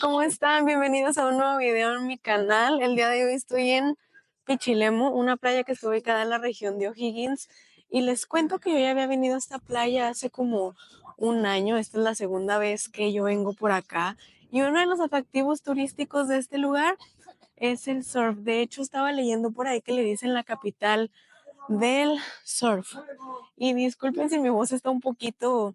¿Cómo están? Bienvenidos a un nuevo video en mi canal. El día de hoy estoy en Pichilemu, una playa que está ubicada en la región de O'Higgins. Y les cuento que yo ya había venido a esta playa hace como un año. Esta es la segunda vez que yo vengo por acá. Y uno de los atractivos turísticos de este lugar es el surf. De hecho, estaba leyendo por ahí que le dicen la capital del surf. Y disculpen si mi voz está un poquito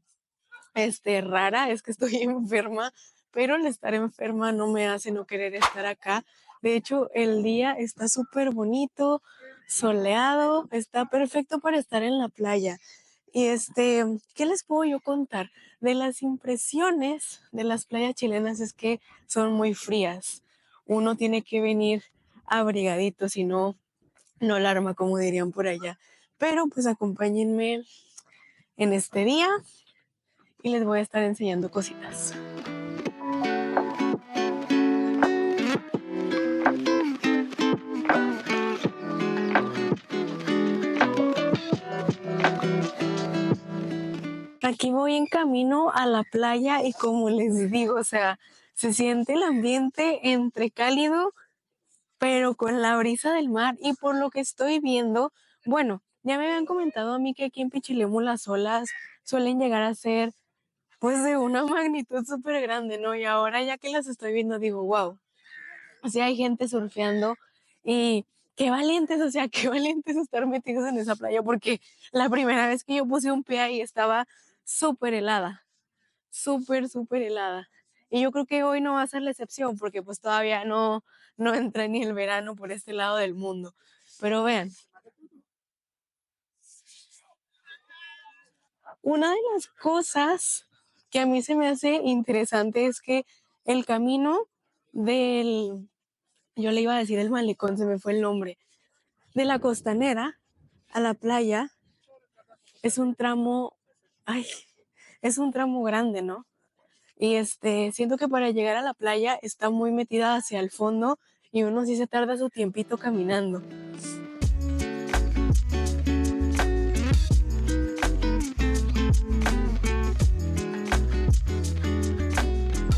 rara, es que estoy enferma, pero el estar enferma no me hace no querer estar acá. De hecho, el día está súper bonito, soleado, está perfecto para estar en la playa. Y ¿qué les puedo yo contar? De las impresiones de las playas chilenas es que son muy frías. Uno tiene que venir abrigadito, si no, no alarma, como dirían por allá. Pero pues acompáñenme en este día y les voy a estar enseñando cositas. Aquí voy en camino a la playa y como les digo, o sea, se siente el ambiente entre cálido, pero con la brisa del mar y por lo que estoy viendo, bueno, ya me habían comentado a mí que aquí en Pichilemu las olas suelen llegar a ser pues de una magnitud súper grande, ¿no? Y ahora ya que las estoy viendo digo, wow, o sea, hay gente surfeando y qué valientes, o sea, qué valientes estar metidos en esa playa porque la primera vez que yo puse un pie ahí estaba súper helada, súper, súper helada. Y yo creo que hoy no va a ser la excepción porque pues todavía no entra ni el verano por este lado del mundo. Pero vean, una de las cosas que a mí se me hace interesante es que el camino del, yo le iba a decir el malecón, se me fue el nombre, de la costanera a la playa es un tramo, ay, es un tramo grande, ¿no? Y siento que para llegar a la playa está muy metida hacia el fondo y uno sí se tarda su tiempito caminando.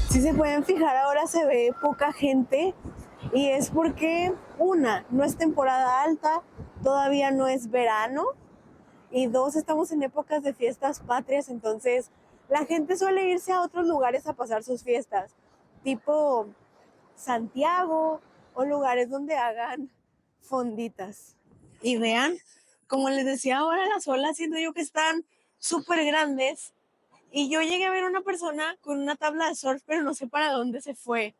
Si se pueden fijar, ahora se ve poca gente y es porque, una, no es temporada alta, todavía no es verano, y dos, estamos en épocas de fiestas patrias, entonces la gente suele irse a otros lugares a pasar sus fiestas, tipo Santiago o lugares donde hagan fonditas. Y vean, como les decía ahora, las olas siento yo que están súper grandes. Y yo llegué a ver una persona con una tabla de surf, pero no sé para dónde se fue.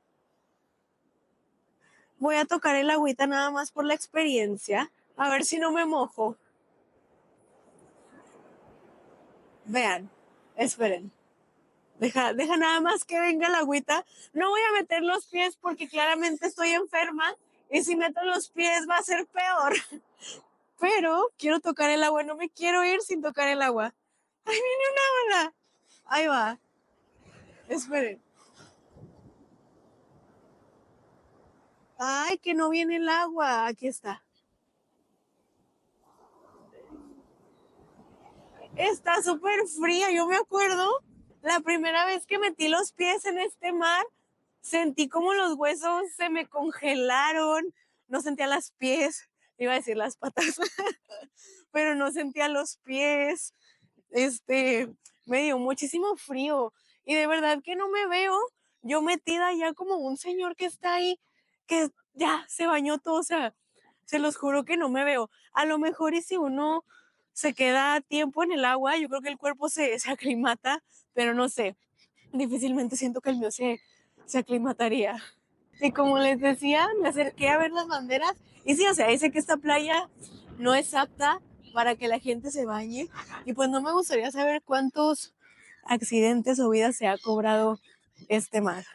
Voy a tocar el agüita nada más por la experiencia, a ver si no me mojo. Vean, esperen. Deja nada más que venga la agüita. No voy a meter los pies porque claramente estoy enferma y si meto los pies va a ser peor. Pero quiero tocar el agua, no me quiero ir sin tocar el agua. ¡Ahí viene una ola! Ahí va. Esperen. ¡Ay, que no viene el agua! Aquí está. Está súper fría. Yo me acuerdo la primera vez que metí los pies en este mar, sentí como los huesos se me congelaron. No sentía los pies, iba a decir las patas, pero no sentía los pies. Me dio muchísimo frío y de verdad que no me veo yo metida ya como un señor que está ahí, que ya se bañó todo, o sea, se los juro que no me veo. A lo mejor y si uno se queda tiempo en el agua, yo creo que el cuerpo se aclimata, pero no sé, difícilmente siento que el mío se aclimataría. Y como les decía, me acerqué a ver las banderas y sí, o sea, dice que esta playa no es apta para que la gente se bañe y pues no me gustaría saber cuántos accidentes o vidas se ha cobrado este mar.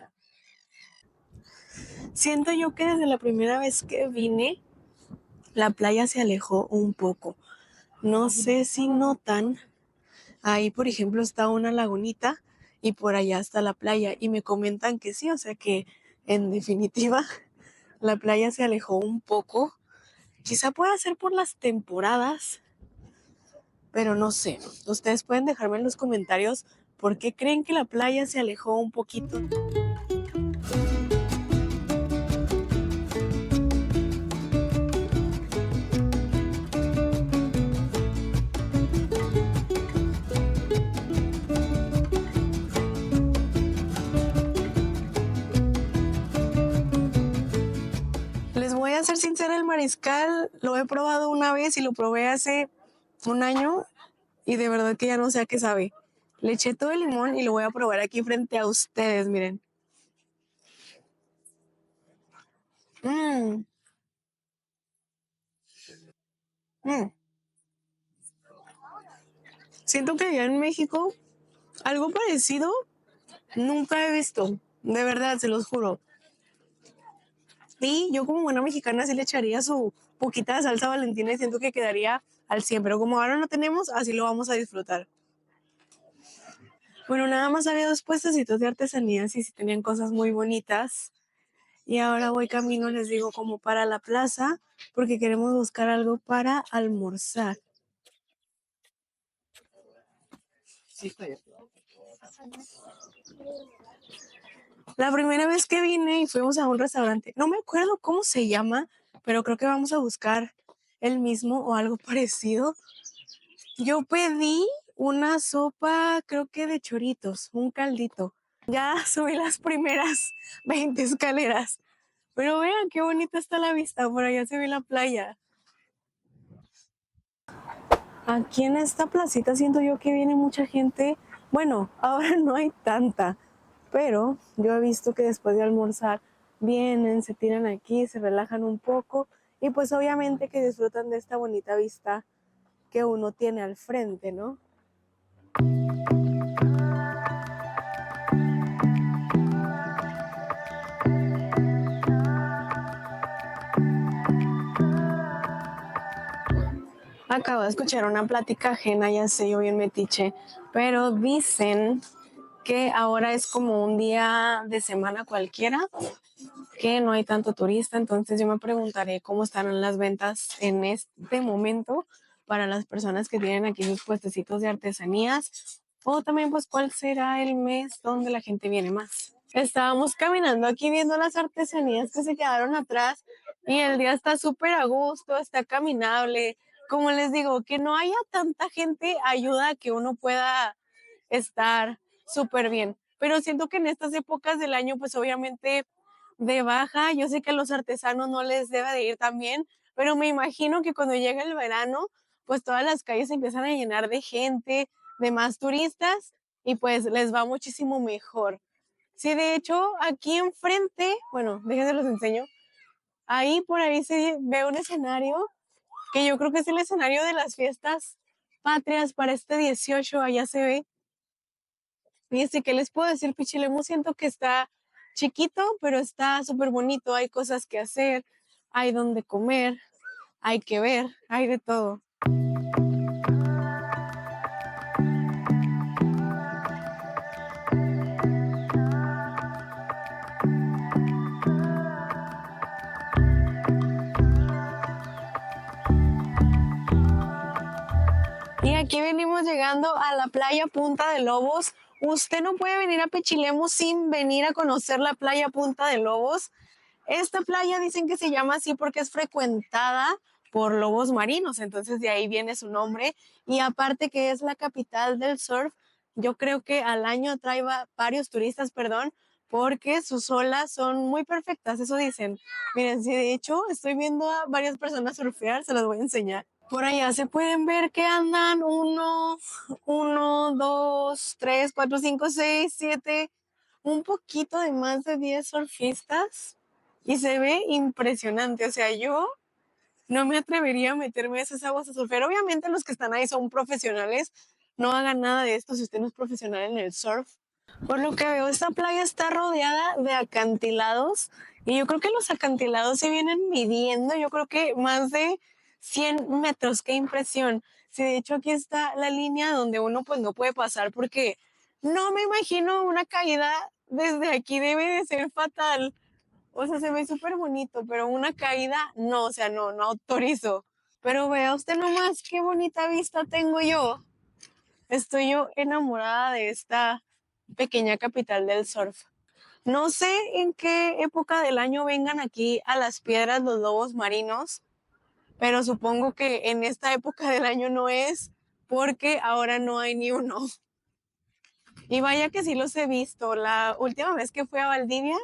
Siento yo que desde la primera vez que vine, la playa se alejó un poco. No sé si notan, ahí por ejemplo está una lagunita y por allá está la playa y me comentan que sí, o sea que en definitiva la playa se alejó un poco. Quizá pueda ser por las temporadas, pero no sé. Ustedes pueden dejarme en los comentarios por qué creen que la playa se alejó un poquito. ser sincera, el mariscal lo he probado una vez y lo probé hace un año y de verdad que ya no sé a qué sabe. Le eché todo el limón y lo voy a probar aquí frente a ustedes, miren. Mmm, mmm. Siento que allá en México algo parecido nunca he visto. De verdad, se los juro. Y yo como buena mexicana sí le echaría su poquita de salsa Valentina y siento que quedaría al 100, pero como ahora no tenemos, así lo vamos a disfrutar. Bueno, nada más había dos puestecitos de artesanías y sí tenían cosas muy bonitas. Y ahora voy camino, les digo, como para la plaza, porque queremos buscar algo para almorzar. La primera vez que vine y fuimos a un restaurante, no me acuerdo cómo se llama, pero creo que vamos a buscar el mismo o algo parecido. Yo pedí una sopa, creo que de choritos, un caldito. Ya subí las primeras 20 escaleras. Pero vean qué bonita está la vista, por allá se ve la playa. Aquí en esta placita siento yo que viene mucha gente. Bueno, ahora no hay tanta, pero yo he visto que después de almorzar vienen, se tiran aquí, se relajan un poco y pues obviamente que disfrutan de esta bonita vista que uno tiene al frente, ¿no? Acabo de escuchar una plática ajena, ya sé, yo bien metiche, pero dicen que ahora es como un día de semana cualquiera, que no hay tanto turista, entonces yo me preguntaré cómo estarán las ventas en este momento para las personas que tienen aquí sus puestecitos de artesanías o también pues cuál será el mes donde la gente viene más. Estábamos caminando aquí viendo las artesanías que se quedaron atrás y el día está súper a gusto, está caminable. Como les digo, que no haya tanta gente ayuda a que uno pueda estar súper bien. Pero siento que en estas épocas del año, pues obviamente de baja, yo sé que a los artesanos no les debe de ir tan bien, pero me imagino que cuando llega el verano, pues todas las calles se empiezan a llenar de gente, de más turistas y pues les va muchísimo mejor. Sí, de hecho, aquí enfrente, bueno, déjenme los enseño, ahí por ahí se ve un escenario que yo creo que es el escenario de las fiestas patrias para este 18, allá se ve. Fíjense, ¿qué les puedo decir? Pichilemu siento que está chiquito, pero está súper bonito. Hay cosas que hacer, hay donde comer, hay que ver, hay de todo. Y aquí venimos llegando a la playa Punta de Lobos. Usted no puede venir a Pichilemu sin venir a conocer la playa Punta de Lobos. Esta playa dicen que se llama así porque es frecuentada por lobos marinos, entonces de ahí viene su nombre. Y aparte que es la capital del surf, yo creo que al año trae varios turistas, perdón, porque sus olas son muy perfectas, eso dicen. Miren, si de hecho estoy viendo a varias personas surfear, se los voy a enseñar. Por allá se pueden ver que andan uno, dos, tres, cuatro, cinco, seis, siete, un poquito de más de 10 surfistas y se ve impresionante. O sea, yo no me atrevería a meterme a esas aguas a surfear. Obviamente los que están ahí son profesionales. No hagan nada de esto si usted no es profesional en el surf. Por lo que veo, esta playa está rodeada de acantilados y yo creo que los acantilados se vienen midiendo, yo creo que más de 100 metros. ¡Qué impresión! Sí, de hecho aquí está la línea donde uno pues no puede pasar porque no me imagino una caída desde aquí, debe de ser fatal. O sea, se ve súper bonito, pero una caída no, o sea, no, no autorizo. Pero vea usted nomás qué bonita vista tengo yo. Estoy yo enamorada de esta pequeña capital del surf. No sé en qué época del año vengan aquí a las piedras los lobos marinos, pero supongo que en esta época del año no es porque ahora no hay ni uno. Y vaya que sí los he visto. La última vez que fui a Valdivia,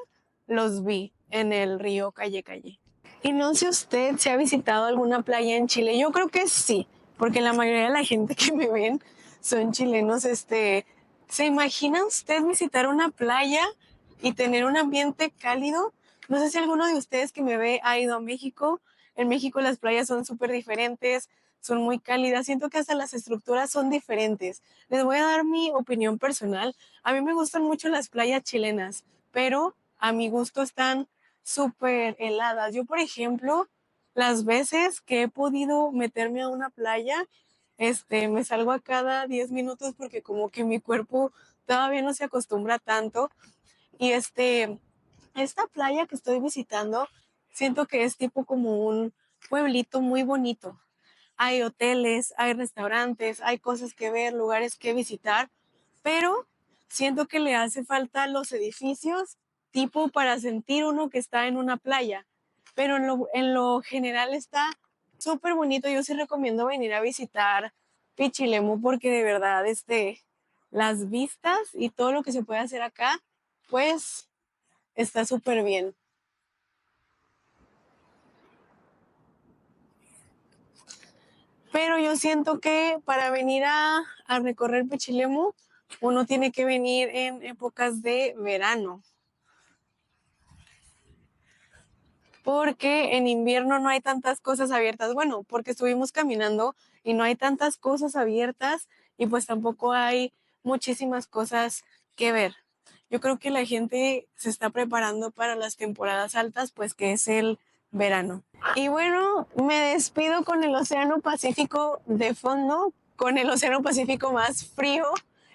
los vi en el río Calle Calle. Y no sé usted si ha visitado alguna playa en Chile. Yo creo que sí, porque la mayoría de la gente que me ven son chilenos. ¿Se imagina usted visitar una playa y tener un ambiente cálido? No sé si alguno de ustedes que me ve ha ido a México. En México las playas son súper diferentes, son muy cálidas. Siento que hasta las estructuras son diferentes. Les voy a dar mi opinión personal. A mí me gustan mucho las playas chilenas, pero a mi gusto están súper heladas. Yo, por ejemplo, las veces que he podido meterme a una playa, me salgo a cada 10 minutos porque como que mi cuerpo todavía no se acostumbra tanto. Y esta playa que estoy visitando, siento que es tipo como un pueblito muy bonito. Hay hoteles, hay restaurantes, hay cosas que ver, lugares que visitar, pero siento que le hace falta los edificios, tipo para sentir uno que está en una playa. Pero en lo general está súper bonito. Yo sí recomiendo venir a visitar Pichilemu porque de verdad, las vistas y todo lo que se puede hacer acá, pues está súper bien. Pero yo siento que para venir a recorrer Pichilemu, uno tiene que venir en épocas de verano, porque en invierno no hay tantas cosas abiertas. Bueno, porque estuvimos caminando y no hay tantas cosas abiertas y pues tampoco hay muchísimas cosas que ver. Yo creo que la gente se está preparando para las temporadas altas, pues que es el verano. Y bueno, me despido con el Océano Pacífico de fondo, con el Océano Pacífico más frío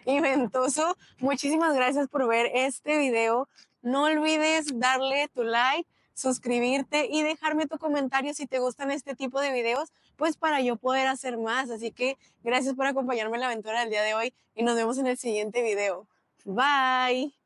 y ventoso. Muchísimas gracias por ver este video. No olvides darle tu like, suscribirte y dejarme tu comentario si te gustan este tipo de videos, pues para yo poder hacer más. Así que gracias por acompañarme en la aventura del día de hoy y nos vemos en el siguiente video. Bye.